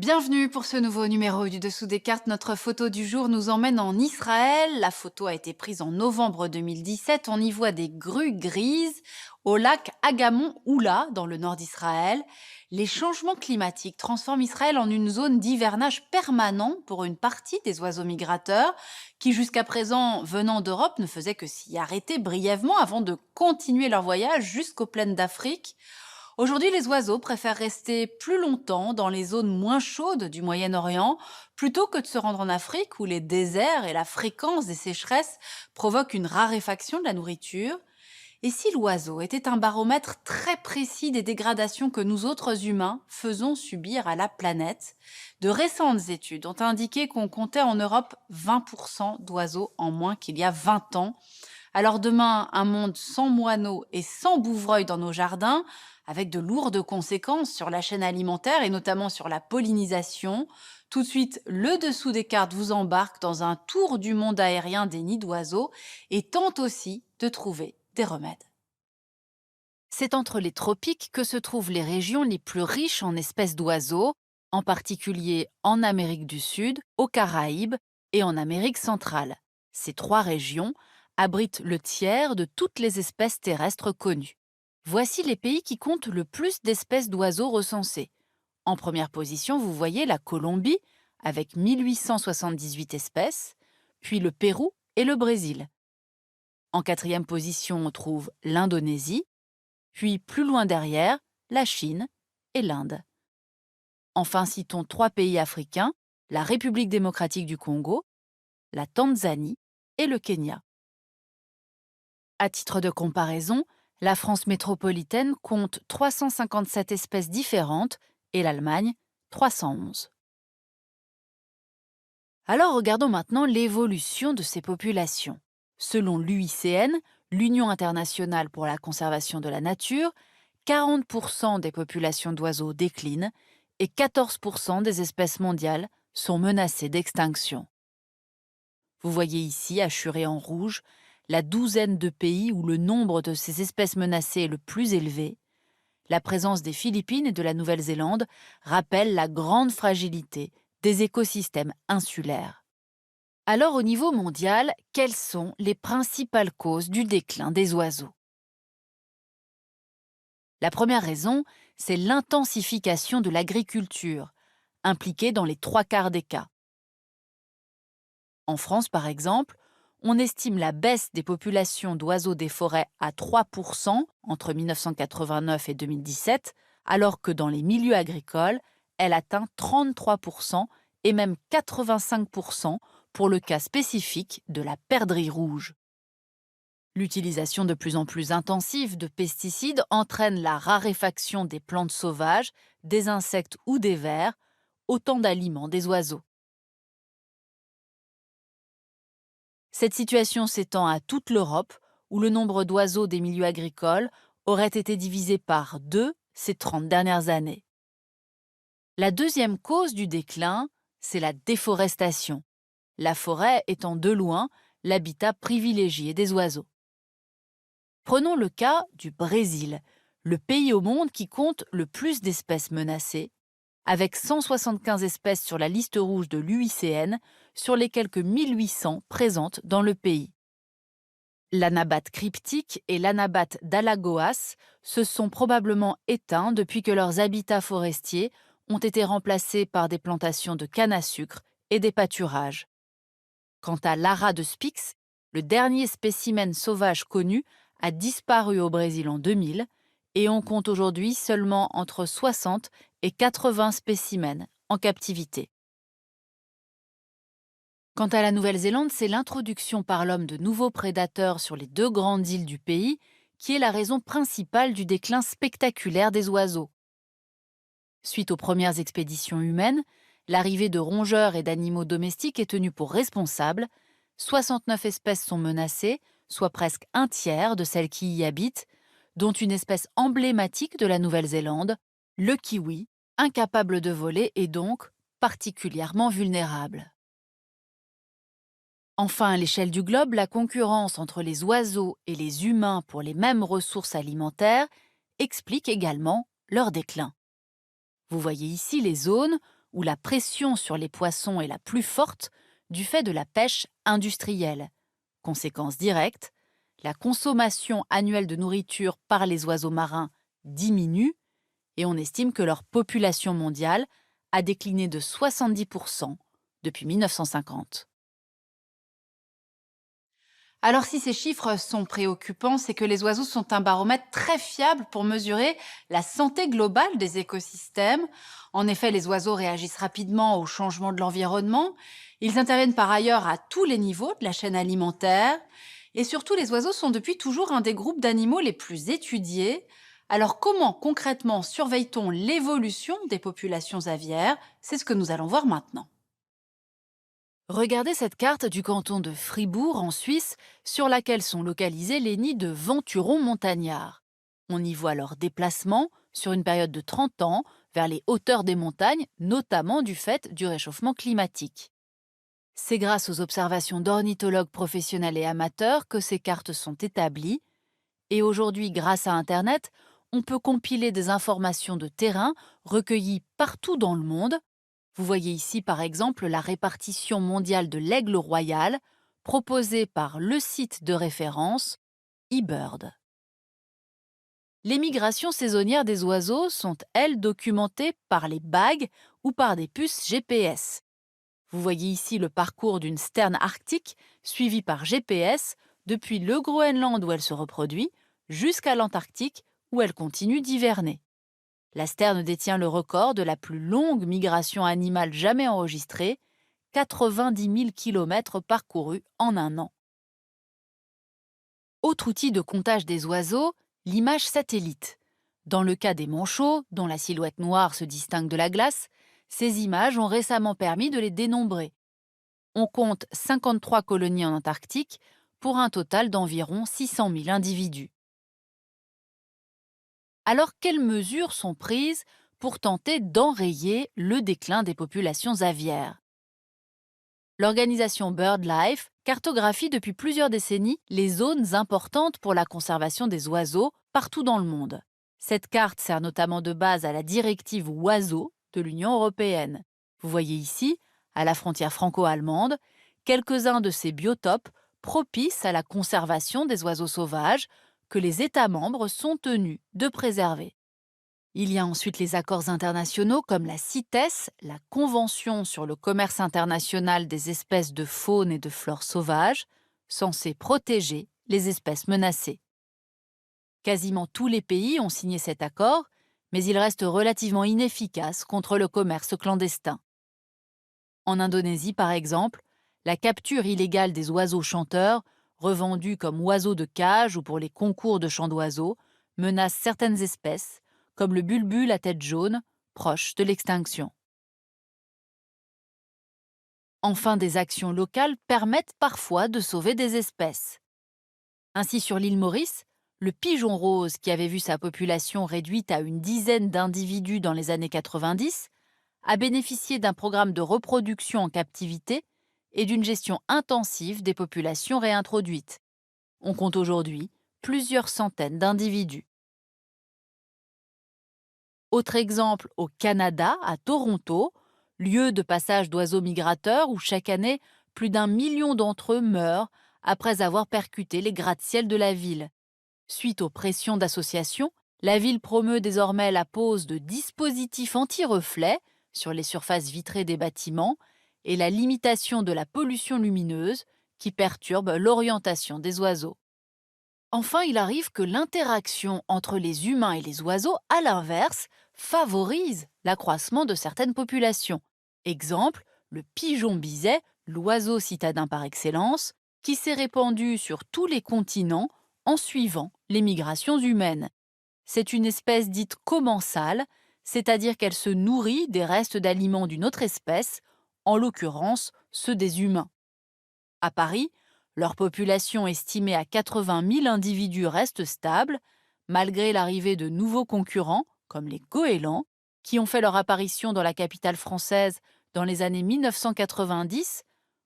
Bienvenue pour ce nouveau numéro du Dessous des cartes. Notre photo du jour nous emmène en Israël. La photo a été prise en novembre 2017. On y voit des grues grises au lac Agamon Oula dans le nord d'Israël. Les changements climatiques transforment Israël en une zone d'hivernage permanent pour une partie des oiseaux migrateurs qui jusqu'à présent venant d'Europe ne faisaient que s'y arrêter brièvement avant de continuer leur voyage jusqu'aux plaines d'Afrique. Aujourd'hui, les oiseaux préfèrent rester plus longtemps dans les zones moins chaudes du Moyen-Orient plutôt que de se rendre en Afrique où les déserts et la fréquence des sécheresses provoquent une raréfaction de la nourriture. Et si l'oiseau était un baromètre très précis des dégradations que nous autres humains faisons subir à la planète, de récentes études ont indiqué qu'on comptait en Europe 20% d'oiseaux en moins qu'il y a 20 ans. Alors demain, un monde sans moineaux et sans bouvreuils dans nos jardins, avec de lourdes conséquences sur la chaîne alimentaire et notamment sur la pollinisation. Tout de suite, le dessous des cartes vous embarque dans un tour du monde aérien des nids d'oiseaux et tente aussi de trouver des remèdes. C'est entre les tropiques que se trouvent les régions les plus riches en espèces d'oiseaux, en particulier en Amérique du Sud, aux Caraïbes et en Amérique centrale. Ces trois régions abritent le tiers de toutes les espèces terrestres connues. Voici les pays qui comptent le plus d'espèces d'oiseaux recensées. En première position, vous voyez la Colombie, avec 1878 espèces, puis le Pérou et le Brésil. En quatrième position, on trouve l'Indonésie, puis plus loin derrière, la Chine et l'Inde. Enfin, citons trois pays africains, la République démocratique du Congo, la Tanzanie et le Kenya. À titre de comparaison, la France métropolitaine compte 357 espèces différentes et l'Allemagne 311. Alors regardons maintenant l'évolution de ces populations. Selon l'UICN, l'Union internationale pour la conservation de la nature, 40% des populations d'oiseaux déclinent et 14% des espèces mondiales sont menacées d'extinction. Vous voyez ici, hachuré en rouge, la douzaine de pays où le nombre de ces espèces menacées est le plus élevé. La présence des Philippines et de la Nouvelle-Zélande rappelle la grande fragilité des écosystèmes insulaires. Alors au niveau mondial, quelles sont les principales causes du déclin des oiseaux ? La première raison, c'est l'intensification de l'agriculture, impliquée dans les trois quarts des cas. En France, par exemple, on estime la baisse des populations d'oiseaux des forêts à 3% entre 1989 et 2017, alors que dans les milieux agricoles, elle atteint 33% et même 85% pour le cas spécifique de la perdrix rouge. L'utilisation de plus en plus intensive de pesticides entraîne la raréfaction des plantes sauvages, des insectes ou des vers, autant d'aliments des oiseaux. Cette situation s'étend à toute l'Europe, où le nombre d'oiseaux des milieux agricoles aurait été divisé par 2 ces 30 dernières années. La deuxième cause du déclin, c'est la déforestation, la forêt étant de loin l'habitat privilégié des oiseaux. Prenons le cas du Brésil, le pays au monde qui compte le plus d'espèces menacées, avec 175 espèces sur la liste rouge de l'UICN sur les quelques 1800 présentes dans le pays. L'anabate cryptique et l'anabate d'Alagoas se sont probablement éteints depuis que leurs habitats forestiers ont été remplacés par des plantations de canne à sucre et des pâturages. Quant à l'ara de Spix, le dernier spécimen sauvage connu a disparu au Brésil en 2000 et on compte aujourd'hui seulement entre 60 et 80 spécimens en captivité. Quant à la Nouvelle-Zélande, c'est l'introduction par l'homme de nouveaux prédateurs sur les deux grandes îles du pays qui est la raison principale du déclin spectaculaire des oiseaux. Suite aux premières expéditions humaines, l'arrivée de rongeurs et d'animaux domestiques est tenue pour responsable. 69 espèces sont menacées, soit presque un tiers de celles qui y habitent, dont une espèce emblématique de la Nouvelle-Zélande, le kiwi, incapable de voler et donc particulièrement vulnérable. Enfin, à l'échelle du globe, la concurrence entre les oiseaux et les humains pour les mêmes ressources alimentaires explique également leur déclin. Vous voyez ici les zones où la pression sur les poissons est la plus forte du fait de la pêche industrielle. Conséquence directe, la consommation annuelle de nourriture par les oiseaux marins diminue et on estime que leur population mondiale a décliné de 70% depuis 1950. Alors si ces chiffres sont préoccupants, c'est que les oiseaux sont un baromètre très fiable pour mesurer la santé globale des écosystèmes. En effet, les oiseaux réagissent rapidement au changement de l'environnement. Ils interviennent par ailleurs à tous les niveaux de la chaîne alimentaire. Et surtout, les oiseaux sont depuis toujours un des groupes d'animaux les plus étudiés. Alors comment concrètement surveille-t-on l'évolution des populations aviaires? C'est ce que nous allons voir maintenant. Regardez cette carte du canton de Fribourg en Suisse sur laquelle sont localisés les nids de venturons montagnards. On y voit leur déplacement sur une période de 30 ans vers les hauteurs des montagnes, notamment du fait du réchauffement climatique. C'est grâce aux observations d'ornithologues professionnels et amateurs que ces cartes sont établies et aujourd'hui, grâce à Internet, on peut compiler des informations de terrain recueillies partout dans le monde. Vous voyez ici par exemple la répartition mondiale de l'aigle royal proposée par le site de référence eBird. Les migrations saisonnières des oiseaux sont, elles, documentées par les bagues ou par des puces GPS. Vous voyez ici le parcours d'une sterne arctique suivie par GPS depuis le Groenland où elle se reproduit jusqu'à l'Antarctique où elle continue d'hiverner. La sterne détient le record de la plus longue migration animale jamais enregistrée, 90 000 km parcourus en un an. Autre outil de comptage des oiseaux, l'image satellite. Dans le cas des manchots, dont la silhouette noire se distingue de la glace, ces images ont récemment permis de les dénombrer. On compte 53 colonies en Antarctique pour un total d'environ 600 000 individus. Alors, quelles mesures sont prises pour tenter d'enrayer le déclin des populations aviaires? L'organisation BirdLife cartographie depuis plusieurs décennies les zones importantes pour la conservation des oiseaux partout dans le monde. Cette carte sert notamment de base à la directive Oiseaux de l'Union européenne. Vous voyez ici, à la frontière franco-allemande, quelques-uns de ces biotopes propices à la conservation des oiseaux sauvages que les États membres sont tenus de préserver. Il y a ensuite les accords internationaux comme la CITES, la Convention sur le commerce international des espèces de faune et de flore sauvages, censée protéger les espèces menacées. Quasiment tous les pays ont signé cet accord, mais il reste relativement inefficace contre le commerce clandestin. En Indonésie, par exemple, la capture illégale des oiseaux chanteurs, revendus comme oiseaux de cage ou pour les concours de chants d'oiseaux, menace certaines espèces, comme le bulbul à tête jaune, proche de l'extinction. Enfin, des actions locales permettent parfois de sauver des espèces. Ainsi, sur l'île Maurice, le pigeon rose, qui avait vu sa population réduite à une dizaine d'individus dans les années 90, a bénéficié d'un programme de reproduction en captivité et d'une gestion intensive des populations réintroduites. On compte aujourd'hui plusieurs centaines d'individus. Autre exemple, au Canada, à Toronto, lieu de passage d'oiseaux migrateurs où chaque année, plus d'1 million d'entre eux meurent après avoir percuté les gratte-ciel de la ville. Suite aux pressions d'associations, la ville promeut désormais la pose de dispositifs anti-reflets sur les surfaces vitrées des bâtiments et la limitation de la pollution lumineuse qui perturbe l'orientation des oiseaux. Enfin, il arrive que l'interaction entre les humains et les oiseaux, à l'inverse, favorise l'accroissement de certaines populations. Exemple, le pigeon biset, l'oiseau citadin par excellence, qui s'est répandu sur tous les continents en suivant les migrations humaines. C'est une espèce dite commensale, c'est-à-dire qu'elle se nourrit des restes d'aliments d'une autre espèce, en l'occurrence ceux des humains. À Paris, leur population estimée à 80 000 individus reste stable, malgré l'arrivée de nouveaux concurrents, comme les goélands, qui ont fait leur apparition dans la capitale française dans les années 1990,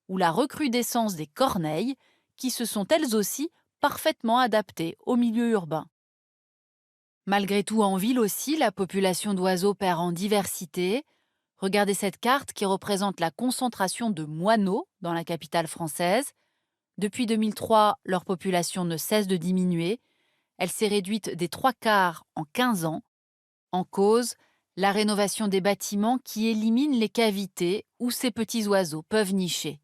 ou la recrudescence des corneilles, qui se sont elles aussi parfaitement adaptées au milieu urbain. Malgré tout, en ville aussi, la population d'oiseaux perd en diversité. Regardez cette carte qui représente la concentration de moineaux dans la capitale française. Depuis 2003, leur population ne cesse de diminuer. Elle s'est réduite des trois quarts en 15 ans. En cause, la rénovation des bâtiments qui élimine les cavités où ces petits oiseaux peuvent nicher.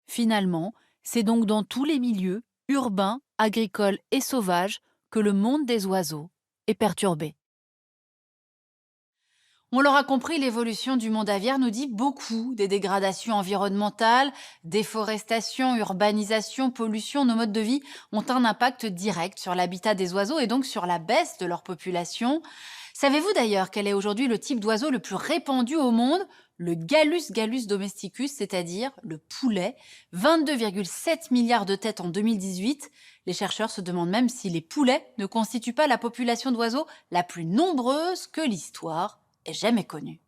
Finalement, c'est donc dans tous les milieux, urbains, agricoles et sauvages, que le monde des oiseaux est perturbé. On l'aura compris, l'évolution du monde aviaire nous dit beaucoup des dégradations environnementales, déforestation, urbanisation, pollution. Nos modes de vie ont un impact direct sur l'habitat des oiseaux et donc sur la baisse de leur population. Savez-vous d'ailleurs quel est aujourd'hui le type d'oiseau le plus répandu au monde? Le Gallus domesticus, c'est-à-dire le poulet. 22,7 milliards de têtes en 2018. Les chercheurs se demandent même si les poulets ne constituent pas la population d'oiseaux la plus nombreuse que l'histoire ait jamais connue.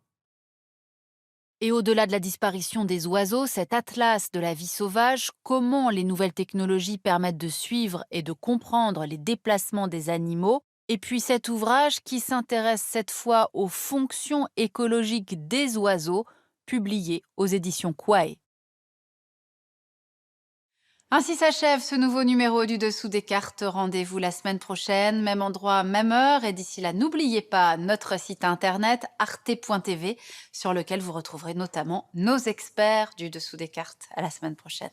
Et au-delà de la disparition des oiseaux, cet atlas de la vie sauvage, comment les nouvelles technologies permettent de suivre et de comprendre les déplacements des animaux, et puis cet ouvrage qui s'intéresse cette fois aux fonctions écologiques des oiseaux, publié aux éditions Quae. Ainsi s'achève ce nouveau numéro du Dessous des cartes. Rendez-vous la semaine prochaine, même endroit, même heure. Et d'ici là, n'oubliez pas notre site internet arte.tv sur lequel vous retrouverez notamment nos experts du Dessous des cartes. À la semaine prochaine.